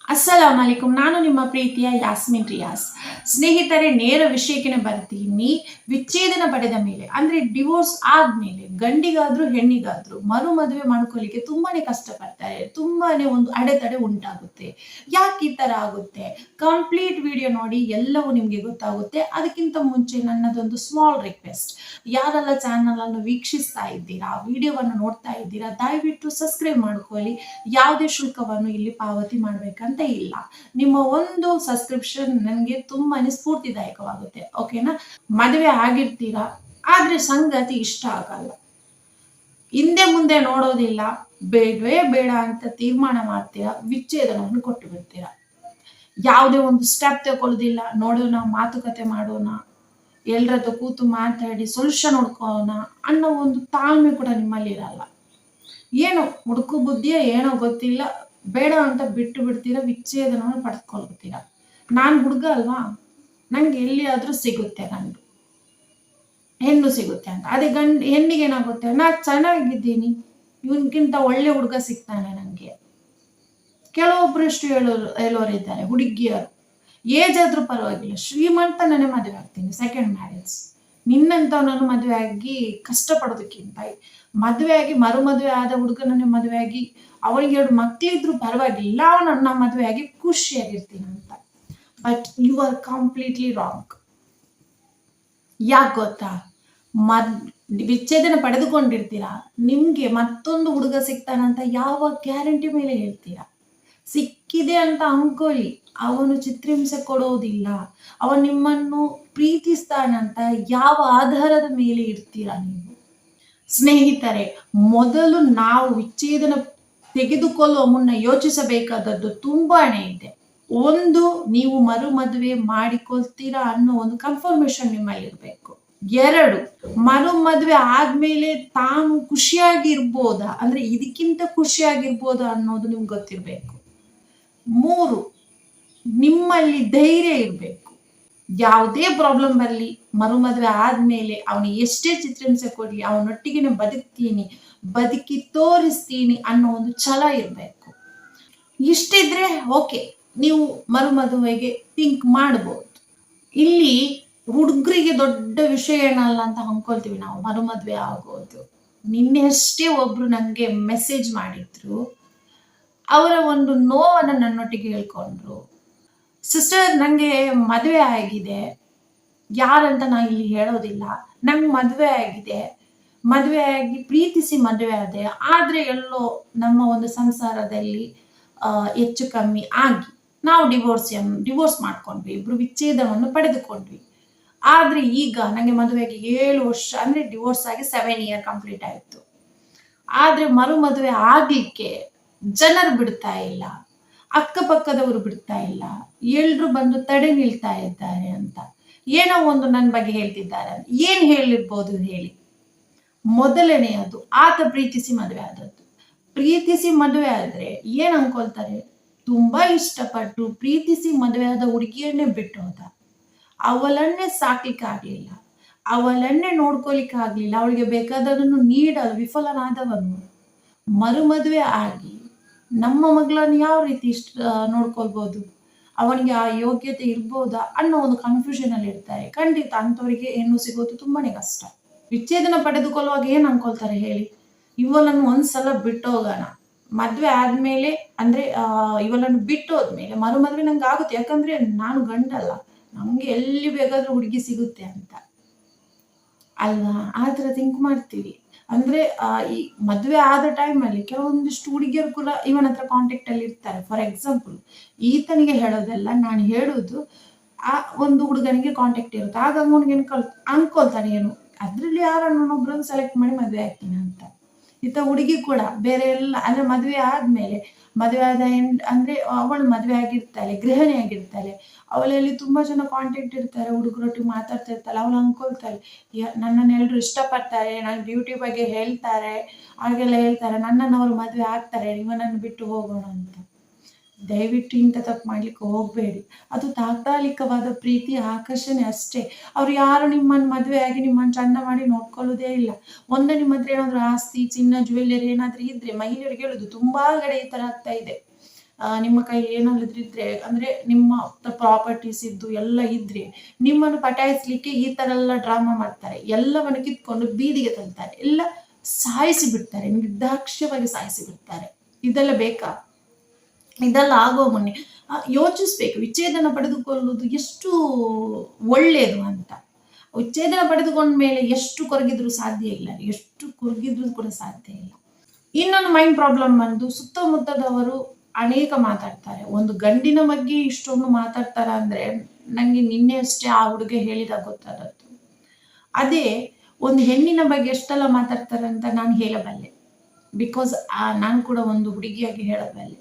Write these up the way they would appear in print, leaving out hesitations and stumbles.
ಅಸ್ಸಲಾಂ ಅಲೈಕುಂ. ನಾನು ನಿಮ್ಮ ಪ್ರೀತಿಯ ಯಾಸ್ಮಿನ್ ರಿಯಾಸ್. ಸ್ನೇಹಿತರೆ, ನೇರ ವಿಷಯಕ್ಕೆ ಬರ್ತೀನಿ. ವಿಚ್ಛೇದನ ಪಡೆದ ಮೇಲೆ ಅಂದ್ರೆ ಡಿವೋರ್ಸ್ ಆದ್ಮೇಲೆ ಗಂಡಿಗಾದ್ರೂ ಹೆಣ್ಣಿಗಾದ್ರೂ ಮರು ಮದುವೆ ಮಾಡ್ಕೊಳ್ಳಿಕ್ಕೆ ತುಂಬಾನೇ ಕಷ್ಟಪಡ್ತಾರೆ. ತುಂಬಾನೇ ಒಂದು ಅಡೆತಡೆ ಉಂಟಾಗುತ್ತೆ. ಯಾಕೆ ಈ ತರ ಆಗುತ್ತೆ? ಕಂಪ್ಲೀಟ್ ವಿಡಿಯೋ ನೋಡಿ, ಎಲ್ಲವೂ ನಿಮ್ಗೆ ಗೊತ್ತಾಗುತ್ತೆ. ಅದಕ್ಕಿಂತ ಮುಂಚೆ ನನ್ನದೊಂದು ಸ್ಮಾಲ್ ರಿಕ್ವೆಸ್ಟ್. ಯಾರೆಲ್ಲ ಚಾನಲ್ ಅನ್ನು ವೀಕ್ಷಿಸ್ತಾ ಇದ್ದೀರಾ, ವಿಡಿಯೋವನ್ನು ನೋಡ್ತಾ ಇದ್ದೀರಾ, ದಯವಿಟ್ಟು ಸಬ್ಸ್ಕ್ರೈಬ್ ಮಾಡ್ಕೊಳ್ಳಿ. ಯಾವುದೇ ಶುಲ್ಕವನ್ನು ಇಲ್ಲಿ ಪಾವತಿ ಮಾಡ್ಬೇಕಂತ ಇಲ್ಲ. ನಿಮ್ಮ ಒಂದು ಸಬ್ಸ್ಕ್ರಿಪ್ಷನ್ ನನಗೆ ತುಂಬಾನೇ ಸ್ಫೂರ್ತಿದಾಯಕವಾಗುತ್ತೆ. ಓಕೆನಾ? ಮದುವೆ ಆಗಿರ್ತೀರಾ, ಆದ್ರೆ ಸಂಗತಿ ಇಷ್ಟ ಆಗಲ್ಲ, ಹಿಂದೆ ಮುಂದೆ ನೋಡೋದಿಲ್ಲ, ಬೇಡವೇ ಬೇಡ ಅಂತ ತೀರ್ಮಾನ ಮಾಡ್ತೀರಾ, ವಿಚ್ಛೇದನವನ್ನು ಕೊಟ್ಟು ಬಿಡ್ತೀರಾ. ಯಾವುದೇ ಒಂದು ಸ್ಟೆಪ್ ತಗೊಳ್ಳೋದಿಲ್ಲ, ನೋಡೋಣ, ಮಾತುಕತೆ ಮಾಡೋಣ, ಎಲ್ಲರದ್ದು ಕೂತು ಮಾತಾಡಿ ಸೊಲ್ಯೂಷನ್ ಹುಡ್ಕೋಣ ಅನ್ನೋ ಒಂದು ತಾಳ್ಮೆ ಕೂಡ ನಿಮ್ಮಲ್ಲಿ ಇರಲ್ಲ. ಏನೋ ಹುಡುಕು ಬುದ್ಧಿಯ ಏನೋ ಗೊತ್ತಿಲ್ಲ, ಬೇಡ ಅಂತ ಬಿಟ್ಟು ಬಿಡ್ತೀರಾ, ವಿಚ್ಛೇದನವನ್ನು ಪಡೆದುಕೊಳ್ತೀರಾ. ನಾನು ಹುಡುಗ ಅಲ್ವಾ, ನಂಗೆ ಎಲ್ಲಿಯಾದ್ರೂ ಸಿಗುತ್ತೆ, ಗಂಡು ಹೆಣ್ಣು ಸಿಗುತ್ತೆ ಅಂತ. ಅದೇ ಹೆಣ್ಣಿಗೆ ಏನಾಗುತ್ತೆ, ನಾ ಚೆನ್ನಾಗಿದ್ದೀನಿ, ಇವನ್ಗಿಂತ ಒಳ್ಳೆ ಹುಡುಗ ಸಿಗ್ತಾನೆ ನಂಗೆ. ಕೆಲವೊಬ್ರು ಎಷ್ಟು ಹೇಳೋರಿದ್ದಾರೆ, ಹುಡುಗಿಯರು ಏಜ್ ಆದ್ರೂ ಪರವಾಗಿಲ್ಲ, ಶ್ರೀಮಂತನೇ ಮದುವೆ ಆಗ್ತೀನಿ, ಸೆಕೆಂಡ್ ಮ್ಯಾರೇಜ್. ನಿನ್ನಂತವನನ್ನು ಮದುವೆ ಆಗಿ ಕಷ್ಟಪಡೋದಕ್ಕಿಂತ ಮದುವೆ ಆಗಿ ಮರು ಮದುವೆ ಆದ ಹುಡುಗನನ್ನೇ ಮದುವೆ ಆಗಿ ಅವನಿಗೆ 2 ಮಕ್ಳಿದ್ರು ಪರವಾಗಿಲ್ಲ, ಅವನನ್ನ ಮದುವೆ ಆಗಿ ಖುಷಿಯಾಗಿರ್ತೀನಿ ಅಂತ. But you are completely wrong. ಯಾಕೆ ಗೊತ್ತಾ? ವಿಚ್ಛೇದನ ಪಡೆದುಕೊಂಡಿರ್ತೀರಾ, ನಿಮ್ಗೆ ಮತ್ತೊಂದು ಹುಡುಗ ಸಿಗ್ತಾನಂತ ಯಾವ ಗ್ಯಾರಂಟಿ ಮೇಲೆ ಹೇಳ್ತೀರಾ? ಸಿಕ್ಕಿದೆ ಅಂತ ಅನ್ಕೊಳ್ಳಿ, ಅವನು ಚಿತ್ರಹಿಂಸೆ ಕೊಡೋದಿಲ್ಲ, ಅವನು ನಿಮ್ಮನ್ನು ಪ್ರೀತಿಸ್ತಾನಂತ ಯಾವ ಆಧಾರದ ಮೇಲೆ ಇರ್ತೀರಾ ನೀವು? ಸ್ನೇಹಿತರೆ, ಮೊದಲು ನಾವು ವಿಚ್ಛೇದನ ತೆಗೆದುಕೊಳ್ಳುವ ಮುನ್ನ ಯೋಚಿಸಬೇಕಾದದ್ದು ತುಂಬಾನೇ ಇದೆ. ಒಂದು, ನೀವು ಮರು ಮದುವೆ ಮಾಡಿಕೊಳ್ತೀರಾ ಅನ್ನೋ ಒಂದು ಕನ್ಫರ್ಮೇಶನ್ ನಿಮ್ಮಲ್ಲಿ ಇರಬೇಕು. 2, ಮರು ಮದುವೆ ಆದ್ಮೇಲೆ ತಾನು ಖುಷಿಯಾಗಿರ್ಬೋದಾ, ಅಂದ್ರೆ ಇದಕ್ಕಿಂತ ಖುಷಿಯಾಗಿರ್ಬೋದಾ ಅನ್ನೋದು ನಿಮ್ಗೆ ಗೊತ್ತಿರ್ಬೇಕು. 3, ನಿಮ್ಮಲ್ಲಿ ಧೈರ್ಯ ಇರಬೇಕು. ಯಾವುದೇ ಪ್ರಾಬ್ಲಮ್ ಬರಲಿ, ಮರು ಮದುವೆ ಆದ್ಮೇಲೆ ಅವನು ಎಷ್ಟೇ ಚಿತ್ರಹಿಂಸೆ ಕೊಡ್ಲಿ, ಅವನೊಟ್ಟಿಗೆ ಬದುಕ್ತೀನಿ, ಬದುಕಿ ತೋರಿಸ್ತೀನಿ ಅನ್ನೋ ಒಂದು ಛಲ ಇರಬೇಕು. ಇಷ್ಟಿದ್ರೆ ಓಕೆ, ನೀವು ಮರು ಮದುವೆಗೆ ಥಿಂಕ್ ಮಾಡಬಹುದು. ಇಲ್ಲಿ ಹುಡುಗರಿಗೆ ದೊಡ್ಡ ವಿಷಯ ಏನಲ್ಲ ಅಂತ ಅನ್ಕೊಳ್ತೀವಿ ನಾವು, ಮರು ಮದುವೆ ಆಗೋದು. ನಿನ್ನೆಷ್ಟೇ ಒಬ್ರು ನಂಗೆ ಮೆಸೇಜ್ ಮಾಡಿದ್ರು, ಅವರ ಒಂದು ನೋವನ್ನು ನನ್ನೊಟ್ಟಿಗೆ ಹೇಳ್ಕೊಂಡ್ರು. ಸಿಸ್ಟರ್, ನಂಗೆ ಮದುವೆ ಆಗಿದೆ, ಯಾರಂತ ನಾ ಇಲ್ಲಿ ಹೇಳೋದಿಲ್ಲ, ನಂಗೆ ಮದುವೆ ಆಗಿದೆ, ಮದುವೆ ಆಗಿ ಪ್ರೀತಿಸಿ ಮದುವೆ ಆದೆ, ಆದ್ರೆ ಎಲ್ಲೋ ನಮ್ಮ ಒಂದು ಸಂಸಾರದಲ್ಲಿ ಹೆಚ್ಚು ಕಮ್ಮಿ ಆಗಿ ನಾವು ಡಿವೋರ್ಸ್ ಮಾಡ್ಕೊಂಡ್ವಿ, ಇಬ್ರು ವಿಚ್ಛೇದನವನ್ನು ಪಡೆದುಕೊಂಡ್ವಿ. ಆದ್ರೆ ಈಗ ನಂಗೆ ಮದುವೆಗೆ 7 ವರ್ಷ, ಅಂದ್ರೆ ಡಿವೋರ್ಸ್ ಆಗಿ 7 ಇಯರ್ ಕಂಪ್ಲೀಟ್ ಆಯ್ತು. ಆದ್ರೆ ಮರು ಮದುವೆ ಆಗ್ಲಿಕ್ಕೆ ಜನರು ಬಿಡ್ತಾ ಇಲ್ಲ, ಅಕ್ಕಪಕ್ಕದವರು ಬಿಡ್ತಾ ಇಲ್ಲ, ಎಲ್ರು ಬಂದು ತಡೆ ನಿಲ್ತಾ ಇದ್ದಾರೆ ಅಂತ ಏನೋ ಒಂದು ನನ್ನ ಬಗ್ಗೆ ಹೇಳ್ತಿದ್ದಾರೆ. ಏನ್ ಹೇಳಿರ್ಬೋದು ಹೇಳಿ? ಮೊದಲನೆಯದು, ಆತ ಪ್ರೀತಿಸಿ ಮದುವೆ ಆದದ್ದು. ಪ್ರೀತಿಸಿ ಮದುವೆ ಆದ್ರೆ ಏನ್ ಅನ್ಕೊಳ್ತಾರೆ? ತುಂಬಾ ಇಷ್ಟಪಟ್ಟು ಪ್ರೀತಿಸಿ ಮದುವೆ ಆದ ಹುಡುಗಿಯನ್ನೇ ಬಿಟ್ಟು ಹೋದ, ಅವಳನ್ನೇ ಸಾಕ್ಲಿಕ್ಕೆ ಆಗ್ಲಿಲ್ಲ, ಅವಳನ್ನೇ ನೋಡ್ಕೊಲಿಕ್ಕೆ ಆಗ್ಲಿಲ್ಲ, ಅವಳಿಗೆ ಬೇಕಾದದನ್ನು ನೀಡಲು ವಿಫಲನಾದವನು ಮರು ಮದುವೆ ಆಗಿ ನಮ್ಮ ಮಗಳನ್ನು ಯಾವ ರೀತಿ ನೋಡ್ಕೊಳ್ಬಹುದು? ಅವನಿಗೆ ಆ ಯೋಗ್ಯತೆ ಇರ್ಬೋದಾ ಅನ್ನೋ ಒಂದು ಕನ್ಫ್ಯೂಷನ್ ಅಲ್ಲಿ ಇರ್ತಾರೆ. ಖಂಡಿತ ಅಂಥವರಿಗೆ ಹೆಣ್ಣು ಸಿಗೋದು ತುಂಬಾನೇ ಕಷ್ಟ. ವಿಚ್ಛೇದನ ಪಡೆದುಕೊಳ್ಳುವಾಗ ಏನ್ ಅನ್ಕೊಳ್ತಾರೆ ಹೇಳಿ? ಇವಳನ್ನು ಒಂದ್ಸಲ ಬಿಟ್ಟು ಹೋಗೋಣ, ಮದ್ವೆ ಆದ್ಮೇಲೆ ಅಂದ್ರೆ ಇವಳನ್ನು ಬಿಟ್ಟು ಹೋದ್ಮೇಲೆ ಮರು ಮದ್ವೆ ನಂಗೆ ಆಗುತ್ತೆ, ಯಾಕಂದ್ರೆ ನಾನು ಗಂಡಲ್ಲ, ನಮ್ಗೆ ಎಲ್ಲಿ ಬೇಕಾದ್ರೂ ಹುಡುಗಿ ಸಿಗುತ್ತೆ ಅಂತ ಅಲ್ವಾ? ಆ ತರ ಥಿಂಕ್ ಮಾಡ್ತೀವಿ. ಅಂದ್ರೆ ಈ ಮದುವೆ ಆದ ಟೈಮಲ್ಲಿ ಕೆಲವೊಂದಿಷ್ಟು ಹುಡುಗಿಯರು ಕೂಡ ಇವನ ಹತ್ರ ಕಾಂಟ್ಯಾಕ್ಟ್ ಅಲ್ಲಿ ಇರ್ತಾರೆ. ಫಾರ್ ಎಕ್ಸಾಂಪಲ್, ಈತನಿಗೆ ಹೇಳೋದಲ್ಲ, ನಾನು ಹೇಳುದು, ಆ ಒಂದು ಹುಡುಗನಿಗೆ ಕಾಂಟ್ಯಾಕ್ಟ್ ಇರುತ್ತೆ, ಆಗ ಅವನಿಗೆ ಅನ್ಕೊಳ್ತಾನೆ ಏನು, ಅದ್ರಲ್ಲಿ ಯಾರನ್ನೊಬ್ಬರನ್ನು ಸೆಲೆಕ್ಟ್ ಮಾಡಿ ಮದುವೆ ಆಗ್ತೀನಿ ಅಂತ. ಈತ ಹುಡುಗಿ ಕೂಡ ಬೇರೆ ಎಲ್ಲ, ಅಂದ್ರೆ ಮದುವೆ ಆದ್ಮೇಲೆ, ಮದುವೆ ಆದ ಅಂದ್ರೆ ಅವಳು ಮದುವೆ ಆಗಿರ್ತಾಳೆ, ಗೃಹಿಣಿ ಆಗಿರ್ತಾಳೆ, ಅವಳಲ್ಲಿ ತುಂಬಾ ಜನ ಕಾಂಟ್ಯಾಕ್ಟ್ ಇರ್ತಾರೆ, ಹುಡುಗರೊಟ್ಟಿಗೆ ಮಾತಾಡ್ತಾ ಇರ್ತಾಳೆ, ಅವಳು ಅನ್ಕೊಳ್ತಾಳೆ, ನನ್ನನ್ನು ಎಲ್ರು ಇಷ್ಟಪಡ್ತಾರೆ, ನನ್ನ ಬ್ಯೂಟಿ ಬಗ್ಗೆ ಹೇಳ್ತಾರೆ, ಹಾಗೆಲ್ಲ ಹೇಳ್ತಾರೆ, ನನ್ನನ್ನು ಅವರು ಮದುವೆ ಆಗ್ತಾರೆ, ಇವನನ್ನು ಬಿಟ್ಟು ಹೋಗೋಣ ಅಂತ. ದಯವಿಟ್ಟು ಇಂಥ ತಪ್ಪು ಮಾಡ್ಲಿಕ್ಕೆ ಹೋಗ್ಬೇಡಿ. ಅದು ತಾತ್ಕಾಲಿಕವಾದ ಪ್ರೀತಿ, ಆಕರ್ಷಣೆ ಅಷ್ಟೇ. ಅವ್ರು ಯಾರು ನಿಮ್ಮನ್ನು ಮದುವೆ ಆಗಿ ನಿಮ್ಮನ್ನು ಚಂದ ಮಾಡಿ ನೋಡ್ಕೊಳ್ಳೋದೇ ಇಲ್ಲ. ಒಂದು ನಿಮ್ಮ ಹತ್ರ ಏನಾದ್ರು ಆಸ್ತಿ, ಚಿನ್ನ, ಜ್ಯುವೆಲ್ಲರಿ ಏನಾದ್ರೂ ಇದ್ರೆ, ಮಹಿಳೆಯರಿಗೆ ಹೇಳುದು ತುಂಬಾ ಕಡೆ ಈ ತರ ಆಗ್ತಾ ಇದೆ, ನಿಮ್ಮ ಕೈಲಿ ಏನಾದ್ರಿದ್ರೆ ಅಂದ್ರೆ ನಿಮ್ಮ ಪ್ರಾಪರ್ಟೀಸ್ ಇದ್ದು ಎಲ್ಲ ಇದ್ರೆ ನಿಮ್ಮನ್ನು ಪಟಾಯಿಸ್ಲಿಕ್ಕೆ ಈ ತರ ಎಲ್ಲ ಡ್ರಾಮಾ ಮಾಡ್ತಾರೆ, ಎಲ್ಲವನ್ನು ಕಿತ್ಕೊಂಡು ಬೀದಿಗೆ ತಳ್ತಾರೆ, ಎಲ್ಲ ಸಾಯಿಸಿ ಬಿಡ್ತಾರೆ, ನಿರ್ದಾಕ್ಷ್ಯವಾಗಿ ಸಾಯಿಸಿ ಬಿಡ್ತಾರೆ. ಇದೆಲ್ಲ ಬೇಕಾ? ಇದೆಲ್ಲ ಆಗೋ ಮುನ್ನೆ ಯೋಚಿಸ್ಬೇಕು, ವಿಚ್ಛೇದನ ಪಡೆದುಕೊಳ್ಳುವುದು ಎಷ್ಟು ಒಳ್ಳೆಯದು ಅಂತ. ವಿಚ್ಛೇದನ ಪಡೆದುಕೊಂಡ ಮೇಲೆ ಎಷ್ಟು ಕೊರಗಿದ್ರು ಸಾಧ್ಯ ಇಲ್ಲ, ಎಷ್ಟು ಕೊರಗಿದ್ರು ಕೂಡ ಸಾಧ್ಯ ಇಲ್ಲ. ಇನ್ನೊಂದು ಮೈಂಡ್ ಪ್ರಾಬ್ಲಮ್ ಬಂದು ಸುತ್ತಮುತ್ತದವರು ಅನೇಕ ಮಾತಾಡ್ತಾರೆ. ಒಂದು ಗಂಡಿನ ಬಗ್ಗೆ ಇಷ್ಟೊಂದು ಮಾತಾಡ್ತಾರ ಅಂದ್ರೆ ನಂಗೆ ನಿನ್ನೆ ಅಷ್ಟೇ ಆ ಹುಡುಗ ಹೇಳಿದಾಗ ಗೊತ್ತಾದದ್ದು. ಅದೇ ಒಂದು ಹೆಣ್ಣಿನ ಬಗ್ಗೆ ಎಷ್ಟೆಲ್ಲ ಮಾತಾಡ್ತಾರೆ ಅಂತ ನಾನು ಹೇಳಬಲ್ಲೆ, ಬಿಕಾಸ್ ನಾನು ಕೂಡ ಒಂದು ಹುಡುಗಿಯಾಗಿ ಹೇಳಬಲ್ಲೆ.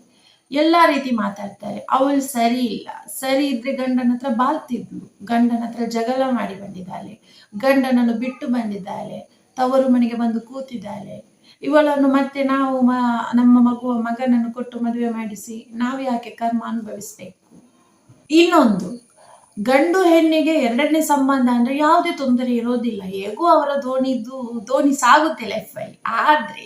ಎಲ್ಲಾ ರೀತಿ ಮಾತಾಡ್ತಾರೆ. ಅವಳು ಸರಿ ಇಲ್ಲ, ಸರಿ ಇದ್ರೆ ಗಂಡನ ಹತ್ರ ಬಾಳ್ತಿದ್ಲು, ಗಂಡನ ಹತ್ರ ಜಗಳ ಮಾಡಿ ಬಂದಿದ್ದಾಳೆ, ಗಂಡನನ್ನು ಬಿಟ್ಟು ಬಂದಿದ್ದಾಳೆ, ತವರು ಮನೆಗೆ ಬಂದು ಕೂತಿದ್ದಾಳೆ. ಇವಳನ್ನು ಮತ್ತೆ ನಾವು ನಮ್ಮ ಮಗನನ್ನು ಕೊಟ್ಟು ಮದುವೆ ಮಾಡಿಸಿ ನಾವು ಯಾಕೆ ಕರ್ಮ ಅನುಭವಿಸ್ಬೇಕು? ಇನ್ನೊಂದು, ಗಂಡು ಹೆಣ್ಣಿಗೆ ಎರಡನೇ ಸಂಬಂಧ ಅಂದ್ರೆ ಯಾವುದೇ ತೊಂದರೆ ಇರೋದಿಲ್ಲ, ಹೇಗೂ ಅವರ ದೋಣಿ ಸಾಗುತ್ತೆ ಲೈಫಲ್ಲಿ. ಆದ್ರೆ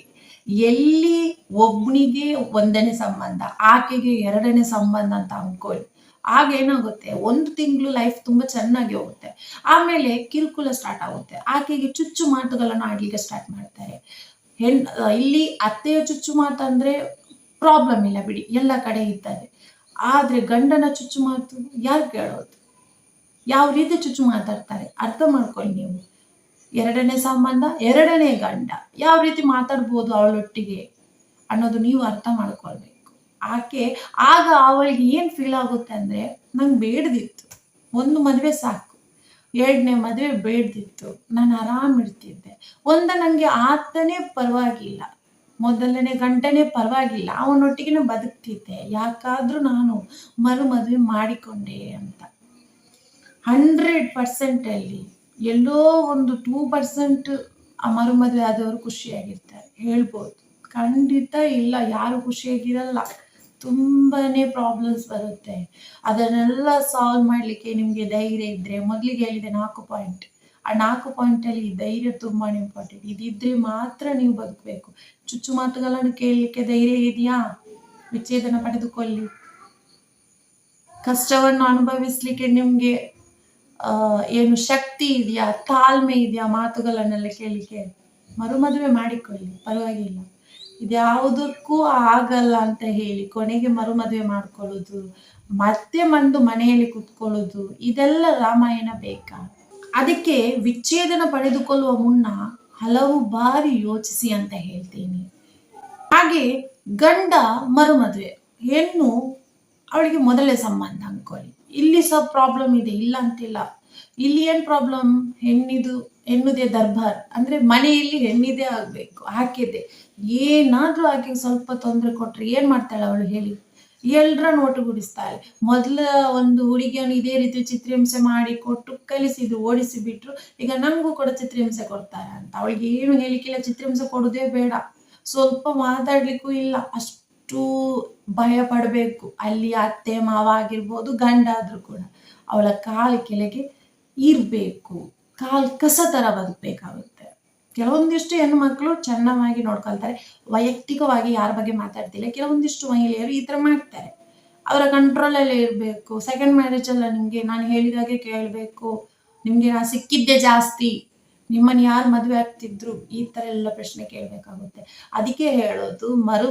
ಎಲ್ಲಿ ಒಬ್ನಿಗೆ ಒಂದನೇ ಸಂಬಂಧ, ಆಕೆಗೆ ಎರಡನೇ ಸಂಬಂಧ ಅಂತ ಅನ್ಕೊಳ್ಳಿ, ಆಗ ಏನಾಗುತ್ತೆ, ಒಂದು ತಿಂಗಳು ಲೈಫ್ ತುಂಬಾ ಚೆನ್ನಾಗಿ ಹೋಗುತ್ತೆ. ಆಮೇಲೆ ಕಿರುಕುಳ ಸ್ಟಾರ್ಟ್ ಆಗುತ್ತೆ, ಆಕೆಗೆ ಚುಚ್ಚು ಮಾತುಗಳನ್ನು ಆಡ್ಲಿಕ್ಕೆ ಸ್ಟಾರ್ಟ್ ಮಾಡ್ತಾರೆ. ಇಲ್ಲಿ ಅತ್ತೆಯ ಚುಚ್ಚು ಮಾತಂದ್ರೆ ಪ್ರಾಬ್ಲಮ್ ಇಲ್ಲ ಬಿಡಿ, ಎಲ್ಲ ಕಡೆ ಇದ್ದಾರೆ. ಆದ್ರೆ ಗಂಡನ ಚುಚ್ಚು ಮಾತು ಯಾರು ಕೇಳೋದು? ಯಾವ ರೀತಿ ಚುಚ್ಚು ಮಾತಾಡ್ತಾರೆ ಅರ್ಥ ಮಾಡ್ಕೊಳ್ಳಿ ನೀವು. ಎರಡನೇ ಸಂಬಂಧ, ಎರಡನೇ ಗಂಡ, ಯಾವ ರೀತಿ ಮಾತಾಡ್ಬೋದು ಅವಳೊಟ್ಟಿಗೆ ಅನ್ನೋದು ನೀವು ಅರ್ಥ ಮಾಡ್ಕೊಳ್ಬೇಕು. ಆಗ ಅವಳಿಗೆ ಏನ್ ಫೀಲ್ ಆಗುತ್ತೆ ಅಂದ್ರೆ, ನಂಗೆ ಬೇಡದಿತ್ತು ಒಂದು ಮದುವೆ ಸಾಕು, ಎರಡನೇ ಮದುವೆ ಬೇಡದಿತ್ತು, ನಾನು ಆರಾಮ್ ಇರ್ತಿದ್ದೆ. ನಂಗೆ ಆತನೇ ಪರವಾಗಿಲ್ಲ, ಮೊದಲನೇ ಗಂಟನೇ ಪರವಾಗಿಲ್ಲ, ಅವನೊಟ್ಟಿಗೆ ಬದುಕ್ತಿದ್ದೆ, ಯಾಕಾದ್ರೂ ನಾನು ಮದುವೆ ಮಾಡಿಕೊಂಡೆ ಅಂತ. 100% ಅಲ್ಲಿ ಎಲ್ಲೋ ಒಂದು 2% ಆ ಮದುವೆ ಆದವರು ಖುಷಿಯಾಗಿರ್ತಾರೆ ಹೇಳ್ಬೋದು. ಖಂಡಿತ ಇಲ್ಲ, ಯಾರು ಖುಷಿಯಾಗಿರಲ್ಲ. ತುಂಬಾನೇ ಪ್ರಾಬ್ಲಮ್ಸ್ ಬರುತ್ತೆ. ಅದನ್ನೆಲ್ಲ ಸಾಲ್ವ್ ಮಾಡ್ಲಿಕ್ಕೆ ನಿಮ್ಗೆ ಧೈರ್ಯ ಇದ್ರೆ, ಮೊದಲಿಗೆ ಹೇಳಿದೆ 4 ಪಾಯಿಂಟ್, ಆ 4 ಪಾಯಿಂಟ್ ಅಲ್ಲಿ ಧೈರ್ಯ ತುಂಬಾನೇ ಇಂಪಾರ್ಟೆಂಟ್. ಇದಿದ್ರೆ ಮಾತ್ರ ನೀವು ಬದುಕಬೇಕು. ಚುಚ್ಚು ಮಾತುಗಳನ್ನು ಕೇಳಲಿಕ್ಕೆ ಧೈರ್ಯ ಇದೆಯಾ? ವಿಚ್ಛೇದನ ಪಡೆದುಕೊಳ್ಳಿ. ಕಷ್ಟವನ್ನು ಅನುಭವಿಸ್ಲಿಕ್ಕೆ ನಿಮ್ಗೆ ಏನು ಶಕ್ತಿ ಇದೆಯಾ, ತಾಳ್ಮೆ ಇದೆಯಾ ಮಾತುಗಳನ್ನೆಲ್ಲ ಕೇಳಲಿಕ್ಕೆ? ಮದುವೆ ಮಾಡಿಕೊಳ್ಳಿ, ಪರವಾಗಿಲ್ಲ. ಇದ್ಯಾವುದಕ್ಕೂ ಆಗಲ್ಲ ಅಂತ ಹೇಳಿ ಕೊನೆಗೆ ಮದುವೆ ಮಾಡ್ಕೊಳ್ಳೋದು, ಮತ್ತೆ ಮನೆಯಲ್ಲಿ ಕುತ್ಕೊಳ್ಳೋದು, ಇದೆಲ್ಲ ರಾಮಾಯಣ ಬೇಕಾ? ಅದಕ್ಕೆ ವಿಚ್ಛೇದನ ಪಡೆದುಕೊಳ್ಳುವ ಮುನ್ನ ಹಲವು ಬಾರಿ ಯೋಚಿಸಿ ಅಂತ ಹೇಳ್ತೀನಿ. ಹಾಗೆ ಗಂಡ ಮದುವೆ, ಹೆಣ್ಣು ಅವಳಿಗೆ ಮೊದಲೇ ಸಂಬಂಧ ಅನ್ಕೊಳ್ಳಿ, ಇಲ್ಲಿ ಸಹ ಪ್ರಾಬ್ಲಮ್ ಇದೆ, ಇಲ್ಲ ಅಂತಿಲ್ಲ. ಇಲ್ಲಿ ಏನ್ ಪ್ರಾಬ್ಲಮ್? ಹೆಣ್ಣುದೇ ದರ್ಬಾರ್, ಅಂದ್ರೆ ಮನೆಯಲ್ಲಿ ಹೆಣ್ಣಿದೆ ಆಗ್ಬೇಕು, ಆಕೆದೆ. ಏನಾದ್ರೂ ಆಕೆಗೆ ಸ್ವಲ್ಪ ತೊಂದರೆ ಕೊಟ್ರೆ ಏನ್ ಮಾಡ್ತಾಳೆ ಅವಳು ಹೇಳಿ? ಎಲ್ರನ್ನು ಒಟ್ಟುಗೂಡಿಸ್ತಾಳೆ. ಮೊದಲ ಒಂದು ಹುಡುಗಿಯನ್ನು ಇದೇ ರೀತಿ ಚಿತ್ರಹಿಂಸೆ ಮಾಡಿ ಕೊಟ್ಟು ಕಲಿಸಿದ್ರು, ಓಡಿಸಿ ಬಿಟ್ರು. ಈಗ ನಂಗೂ ಕೂಡ ಚಿತ್ರಹಿಂಸೆ ಕೊಡ್ತಾರೆ ಅಂತ ಅವಳಿಗೆ ಏನು ಹೇಳಿಕ್ಕಿಲ್ಲ, ಚಿತ್ರಹಿಂಸೆ ಕೊಡುದೇ ಬೇಡ, ಸ್ವಲ್ಪ ಮಾತಾಡ್ಲಿಕ್ಕೂ ಇಲ್ಲ, ಅಷ್ಟು ಭಯ ಪಡ್ಬೇಕು. ಅಲ್ಲಿ ಅತ್ತೆ ಮಾವ ಆಗಿರ್ಬೋದು, ಗಂಡ ಆದ್ರೂ ಕೂಡ ಅವಳ ಕಾಲ ಕೆಳಗೆ ಇರ್ಬೇಕು, ಕಸ ತರ ಬದುಕಬೇಕಾಗುತ್ತೆ. ಕೆಲವೊಂದಿಷ್ಟು ಹೆಣ್ಣು ಮಕ್ಕಳು ಚೆನ್ನಾಗಿ ನೋಡ್ಕೊಳ್ತಾರೆ, ವೈಯಕ್ತಿಕವಾಗಿ ಯಾರ ಬಗ್ಗೆ ಮಾತಾಡ್ತಿಲ್ಲ. ಕೆಲವೊಂದಿಷ್ಟು ಮಹಿಳೆಯರು ಈ ತರ ಮಾಡ್ತಾರೆ, ಅವರ ಕಂಟ್ರೋಲಲ್ಲೇ ಇರ್ಬೇಕು. ಸೆಕೆಂಡ್ ಮ್ಯಾರೇಜ್ ಅಲ್ಲ, ನಿಮ್ಗೆ ನಾನು ಹೇಳಿದಾಗೆ ಕೇಳ್ಬೇಕು, ನಿಮ್ಗೆ ನಾ ಸಿಕ್ಕಿದ್ದೆ ಜಾಸ್ತಿ, ನಿಮ್ಮನ್ನು ಯಾರು ಮದುವೆ ಆಗ್ತಿದ್ರು, ಈ ತರ ಎಲ್ಲ ಪ್ರಶ್ನೆ ಕೇಳ್ಬೇಕಾಗುತ್ತೆ. ಅದಕ್ಕೆ ಹೇಳೋದು,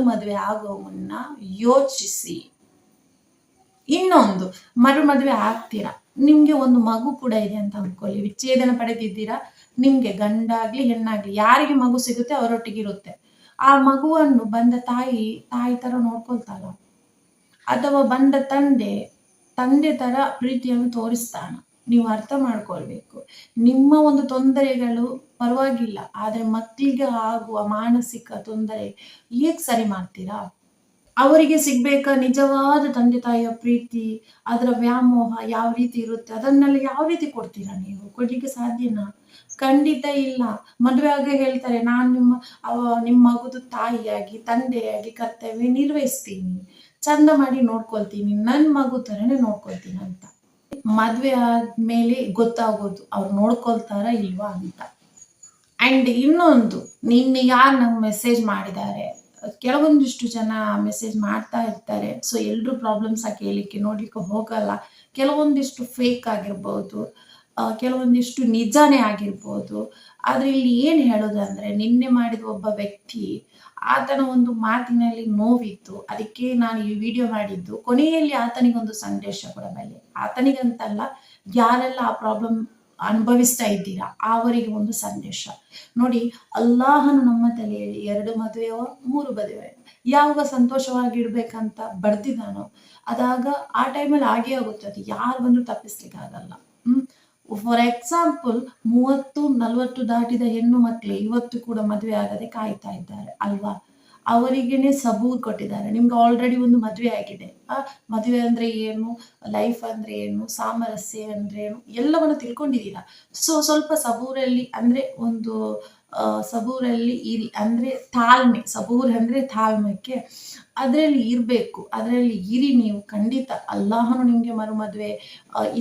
ಮದುವೆ ಆಗೋ ಮುನ್ನ ಯೋಚಿಸಿ. ಇನ್ನೊಂದು, ಮದುವೆ ಆಗ್ತೀರಾ, ನಿಮ್ಗೆ ಒಂದು ಮಗು ಕೂಡ ಇದೆ ಅಂತ ಅನ್ಕೊಳ್ಳಿ, ವಿಚ್ಛೇದನ ಪಡೆದಿದ್ದೀರಾ, ನಿಮ್ಗೆ ಗಂಡಾಗ್ಲಿ ಹೆಣ್ಣಾಗ್ಲಿ ಯಾರಿಗೆ ಮಗು ಸಿಗುತ್ತೆ ಅವರೊಟ್ಟಿಗೆ ಇರುತ್ತೆ. ಆ ಮಗುವನ್ನು ಬಂದ ತಾಯಿ ತರ ನೋಡ್ಕೊಳ್ತಾಳ, ಅಥವಾ ಬಂದ ತಂದೆ ತರ ಪ್ರೀತಿಯನ್ನು ತೋರಿಸ್ತಾನ. ನೀವು ಅರ್ಥ ಮಾಡ್ಕೊಳ್ಬೇಕು. ನಿಮ್ಮ ಒಂದು ತೊಂದರೆಗಳು ಪರವಾಗಿಲ್ಲ, ಆದ್ರೆ ಮಕ್ಕಳಿಗೆ ಆಗುವ ಮಾನಸಿಕ ತೊಂದರೆ ಹೇಗ್ ಸರಿ ಮಾಡ್ತೀರಾ? ಅವರಿಗೆ ಸಿಗ್ಬೇಕ ನಿಜವಾದ ತಂದೆ ತಾಯಿಯ ಪ್ರೀತಿ, ಅದರ ವ್ಯಾಮೋಹ ಯಾವ ರೀತಿ ಇರುತ್ತೆ, ಅದನ್ನೆಲ್ಲ ಯಾವ ರೀತಿ ಕೊಡ್ತೀರಾ ನೀವು? ಕೊಡ್ಲಿಕ್ಕೆ ಸಾಧ್ಯನಾ? ಖಂಡಿತ ಇಲ್ಲ. ಮದುವೆ ಆಗ ಹೇಳ್ತಾರೆ, ನಾನು ನಿಮ್ಮ ಮಗುದು ತಾಯಿಯಾಗಿ ತಂದೆಯಾಗಿ ಕರ್ತವ್ಯ ನಿರ್ವಹಿಸ್ತೀನಿ, ಚಂದ ಮಾಡಿ ನೋಡ್ಕೊಳ್ತೀನಿ, ನನ್ನ ಮಗು ತರನೇ ನೋಡ್ಕೊಳ್ತೀನಿ ಅಂತ. ಮದ್ವೆ ಆದ್ಮೇಲೆ ಗೊತ್ತಾಗೋದು ಅವ್ರು ನೋಡ್ಕೊಳ್ತಾರ ಇಲ್ವಾ ಅಂತ. ಅಂಡ್ ಇನ್ನೊಂದು, ನಿನ್ನೆ ಯಾರು ನಂಗೆ ಮೆಸೇಜ್ ಮಾಡಿದ್ದಾರೆ, ಕೆಲವೊಂದಿಷ್ಟು ಜನ ಮೆಸೇಜ್ ಮಾಡ್ತಾ ಇರ್ತಾರೆ. ಸೊ ಎಲ್ರೂ ಪ್ರಾಬ್ಲಮ್ಸ ಕೇಳಿಕ್ಕೆ ನೋಡ್ಲಿಕ್ಕೆ ಹೋಗಲ್ಲ. ಕೆಲವೊಂದಿಷ್ಟು ಫೇಕ್ ಆಗಿರ್ಬೋದು, ಕೆಲವೊಂದಿಷ್ಟು ನಿಜಾನೇ ಆಗಿರ್ಬೋದು. ಆದ್ರೆ ಇಲ್ಲಿ ಏನ್ ಹೇಳೋದಂದ್ರೆ, ನಿನ್ನೆ ಮಾಡಿದ ಒಬ್ಬ ವ್ಯಕ್ತಿ, ಆತನ ಒಂದು ಮಾತಿನಲ್ಲಿ ನೋವಿತ್ತು. ಅದಕ್ಕೆ ನಾನು ಈ ವಿಡಿಯೋ ಮಾಡಿದ್ದು. ಕೊನೆಯಲ್ಲಿ ಆತನಿಗೊಂದು ಸಂದೇಶ ಕೊಡಬಲ್ಲೆ. ಆತನಿಗಂತಲ್ಲ, ಯಾರೆಲ್ಲ ಆ ಪ್ರಾಬ್ಲಮ್ ಅನುಭವಿಸ್ತಾ ಇದ್ದೀರಾ ಅವರಿಗೆ ಒಂದು ಸಂದೇಶ. ನೋಡಿ, ಅಲ್ಲಾಹನು ನಮ್ಮ ತಲೆಯಲ್ಲಿ 2 ಮದುವೆಯೋ 3 ಮದುವೆ ಯಾವಾಗ ಸಂತೋಷವಾಗಿಡ್ಬೇಕಂತ ಬರ್ದಿದ್ದಾನೋ ಅದಾಗ ಆ ಟೈಮಲ್ಲಿ ಆಗೇ ಆಗುತ್ತೆ. ಅದು ಯಾರು ಬಂದ್ರು ತಪ್ಪಿಸ್ಲಿಕ್ಕೆ ಆಗಲ್ಲ. ಫಾರ್ ಎಕ್ಸಾಂಪಲ್ 30-40 ದಾಟಿದ ಹೆಣ್ಣು ಮಕ್ಕಳು ಇವತ್ತು ಕೂಡ ಮದುವೆ ಆಗದೆ ಕಾಯ್ತಾ ಇದ್ದಾರೆ ಅಲ್ವಾ? ಅವರಿಗೇನೆ ಸಬೂರ್ ಕೊಟ್ಟಿದ್ದಾರೆ. ನಿಮ್ಗೆ ಆಲ್ರೆಡಿ ಒಂದು ಮದುವೆ ಆಗಿದೆ. ಮದುವೆ ಅಂದ್ರೆ ಏನು, ಲೈಫ್ ಅಂದ್ರೆ ಏನು, ಸಾಮರಸ್ಯ ಅಂದ್ರೆ ಏನು, ಎಲ್ಲವನ್ನು ತಿಳ್ಕೊಂಡಿದ್ದೀರಾ. ಸೊ ಸ್ವಲ್ಪ ಸಬೂರಲ್ಲಿ ಅಂದ್ರೆ ಒಂದು ಸಬೂರಲ್ಲಿ ಇರಿ. ಅಂದ್ರೆ ತಾಳ್ಮೆ, ಸಬೂರ್ ಅಂದ್ರೆ ತಾಳ್ಮೆಗೆ ಅದರಲ್ಲಿ ಇರಬೇಕು. ಅದರಲ್ಲಿ ಇರಿ ನೀವು. ಖಂಡಿತ ಅಲ್ಲಾಹನು ನಿಮ್ಗೆ ಮದುವೆ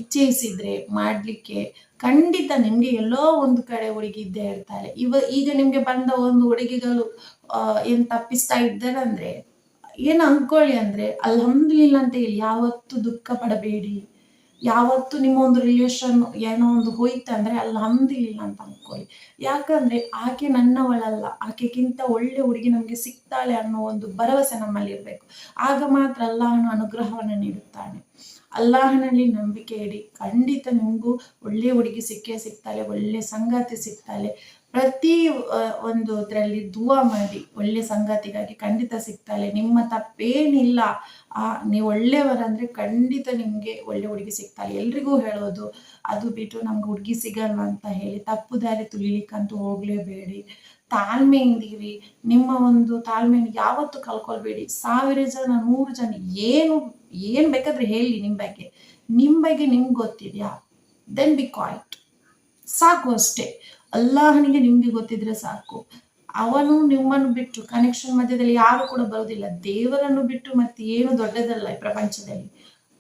ಇಚ್ಛಿಸಿದ್ರೆ ಮಾಡ್ಲಿಕ್ಕೆ ಖಂಡಿತ ನಿಮ್ಗೆ ಎಲ್ಲೋ ಒಂದು ಕಡೆ ಹುಡುಗಿ ಇದ್ದೇ ಇರ್ತಾರೆ. ಈಗ ನಿಮ್ಗೆ ಬಂದ ಒಂದು ಹುಡುಗಿಗಳು ಏನ್ ತಪ್ಪಿಸ್ತಾ ಇದ್ದಾರೆ ಅಂದ್ರೆ ಏನ್ ಅನ್ಕೊಳ್ಳಿ ಅಂದ್ರೆ ಅಲ್ಹಮ್ದುಲಿಲ್ಲಾ ಅಂತ ಹೇಳಿ ಯಾವತ್ತು ದುಃಖ ಪಡಬೇಡಿ. ಯಾವತ್ತು ನಿಮ್ಮ ಒಂದು ರಿಲೇಷನ್ ಏನೋ ಒಂದು ಹೋಯ್ತಂದ್ರೆ ಅಲ್ಹಮ್ದುಲಿಲ್ಲಾ ಅಂತ ಅನ್ಕೊಳ್ಳಿ. ಯಾಕಂದ್ರೆ ಆಕೆ ನನ್ನವಳಲ್ಲ, ಆಕೆಗಿಂತ ಒಳ್ಳೆ ಹುಡುಗಿ ನಮ್ಗೆ ಸಿಗ್ತಾಳೆ ಅನ್ನೋ ಒಂದು ಭರವಸೆ ನಮ್ಮಲ್ಲಿ ಇರ್ಬೇಕು. ಆಗ ಮಾತ್ರ ಅಲ್ಲಾಹನು ಅನುಗ್ರಹವನ್ನು ನೀಡುತ್ತಾನೆ. ಅಲ್ಲಾಹನಲ್ಲಿ ನಂಬಿಕೆ ಇಡಿ. ಖಂಡಿತ ನಿಮ್ಗೂ ಒಳ್ಳೆ ಹುಡುಗಿ ಸಿಕ್ಕೇ ಸಿಗ್ತಾಳೆ, ಒಳ್ಳೆ ಸಂಗಾತಿ ಸಿಗ್ತಾಳೆ. ಪ್ರತಿ ಒಂದು ಇದರಲ್ಲಿ ದುವಾ ಮಾಡಿ, ಒಳ್ಳೆ ಸಂಗಾತಿಗಾಗಿ ಖಂಡಿತ ಸಿಗ್ತಾಳೆ. ನಿಮ್ಮ ತಪ್ಪೇನಿಲ್ಲ. ನೀವು ಒಳ್ಳೆಯವರಂದ್ರೆ ಖಂಡಿತ ನಿಮ್ಗೆ ಒಳ್ಳೆ ಹುಡುಗಿ ಸಿಗ್ತಾಳೆ. ಎಲ್ರಿಗೂ ಹೇಳೋದು, ಅದು ಬಿಟ್ಟು ನಮ್ಗೆ ಹುಡುಗಿ ಸಿಗಲ್ಲ ಅಂತ ಹೇಳಿ ತಪ್ಪು ದಾರಿ ತುಳಿಲಿಕ್ಕಂತೂ ಹೋಗ್ಲೇಬೇಡಿ. ತಾಳ್ಮೆಯಿಂದಿರಿ. ನಿಮ್ಮ ಒಂದು ತಾಳ್ಮೆಯನ್ನು ಯಾವತ್ತೂ ಕಳ್ಕೊಳ್ಬೇಡಿ. 1000 ಜನ 100 ಜನ ಏನ್ ಬೇಕಾದ್ರೆ ಹೇಳಿ ನಿಮ್ ಬಗ್ಗೆ ನಿಮ್ಗೆ ಗೊತ್ತಿದ್ಯಾ, ದೆನ್ ಬಿ ಕ್ವಾಯ್ಟ್. ಸಾಕು ಅಷ್ಟೇ. ಅಲ್ಲಾಹನಿಗೆ ನಿಮ್ಗೆ ಗೊತ್ತಿದ್ರೆ ಸಾಕು. ಅವನು ನಿಮ್ಮನ್ನು ಬಿಟ್ಟು ಕನೆಕ್ಷನ್ ಮಧ್ಯದಲ್ಲಿ ಯಾರು ಕೂಡ ಬರುವುದಿಲ್ಲ. ದೇವರನ್ನು ಬಿಟ್ಟು ಮತ್ತೆ ಏನು ದೊಡ್ಡದಲ್ಲ ಈ ಪ್ರಪಂಚದಲ್ಲಿ.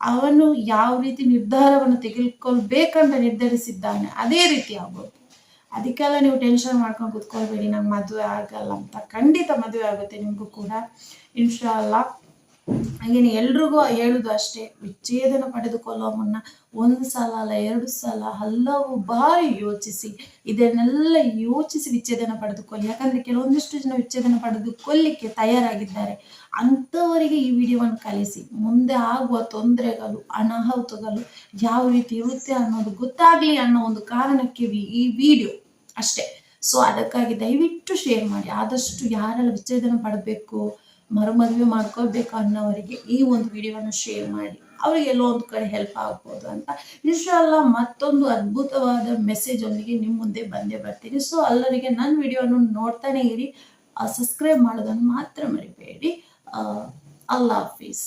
ಅವನು ಯಾವ ರೀತಿ ನಿರ್ಧಾರವನ್ನು ತೆಗೆದುಕೊಳ್ಬೇಕಂತ ನಿರ್ಧರಿಸಿದ್ದಾನೆ ಅದೇ ರೀತಿ ಆಗೋದು. ಅದಕ್ಕೆಲ್ಲ ನೀವು ಟೆನ್ಷನ್ ಮಾಡ್ಕೊಂಡು ಕುತ್ಕೊಳ್ಬೇಡಿ, ನಂಗೆ ಮದುವೆ ಆಗಲ್ಲ ಅಂತ. ಖಂಡಿತ ಮದುವೆ ಆಗುತ್ತೆ ನಿಮಗೂ ಕೂಡ, ಇನ್ಶಾ ಅಲ್ಲಾ. ಹಾಗೇನೆ ಎಲ್ರಿಗೂ ಹೇಳುದು ಅಷ್ಟೇ, ವಿಚ್ಛೇದನ ಪಡೆದುಕೊಳ್ಳುವ ಮುನ್ನ 1 ಸಲ ಅಲ್ಲ 2 ಸಲ ಹಲವು ಬಾರಿ ಯೋಚಿಸಿ, ಇದನ್ನೆಲ್ಲ ಯೋಚಿಸಿ ವಿಚ್ಛೇದನ ಪಡೆದುಕೊಳ್ಳಿ. ಯಾಕಂದ್ರೆ ಕೆಲವೊಂದಿಷ್ಟು ಜನ ವಿಚ್ಛೇದನ ಪಡೆದುಕೊಳ್ಳಿಕ್ಕೆ ತಯಾರಾಗಿದ್ದಾರೆ. ಅಂಥವರಿಗೆ ಈ ವಿಡಿಯೋವನ್ನು ಕಲಿಸಿ. ಮುಂದೆ ಆಗುವ ತೊಂದರೆಗಳು, ಅನಾಹುತಗಳು ಯಾವ ರೀತಿ ಇರುತ್ತೆ ಅನ್ನೋದು ಗೊತ್ತಾಗ್ಲಿ ಅನ್ನೋ ಒಂದು ಕಾರಣಕ್ಕೆ ಈ ವಿಡಿಯೋ ಅಷ್ಟೇ. ಸೊ ಅದಕ್ಕಾಗಿ ದಯವಿಟ್ಟು ಶೇರ್ ಮಾಡಿ. ಆದಷ್ಟು ಯಾರೆಲ್ಲ ವಿಚ್ಛೇದನ ಪಡಬೇಕು, ಮದುವೆ ಮಾಡ್ಕೊಳ್ಬೇಕು ಅನ್ನೋವರಿಗೆ ಈ ಒಂದು ವಿಡಿಯೋವನ್ನು ಶೇರ್ ಮಾಡಿ. ಅವರಿಗೆ ಎಲ್ಲೋ ಒಂದು ಕಡೆ ಹೆಲ್ಪ್ ಆಗ್ಬೋದು ಅಂತ. ಇನ್ಶಾ ಅಲ್ಲಾ ಮತ್ತೊಂದು ಅದ್ಭುತವಾದ ಮೆಸೇಜ್ ಒಂದಿಗೆ ನಿಮ್ಮ ಮುಂದೆ ಬಂದೇ ಬರ್ತೀನಿ. ಸೊ ಎಲ್ಲರಿಗೆ ನನ್ನ ವಿಡಿಯೋವನ್ನು ನೋಡ್ತಾನೆ ಇರಿ. ಸಬ್ಸ್ಕ್ರೈಬ್ ಮಾಡೋದನ್ನು ಮಾತ್ರ ಮರಿಬೇಡಿ. ಅಲ್ಲಾ ಹಾಫೀಸ್.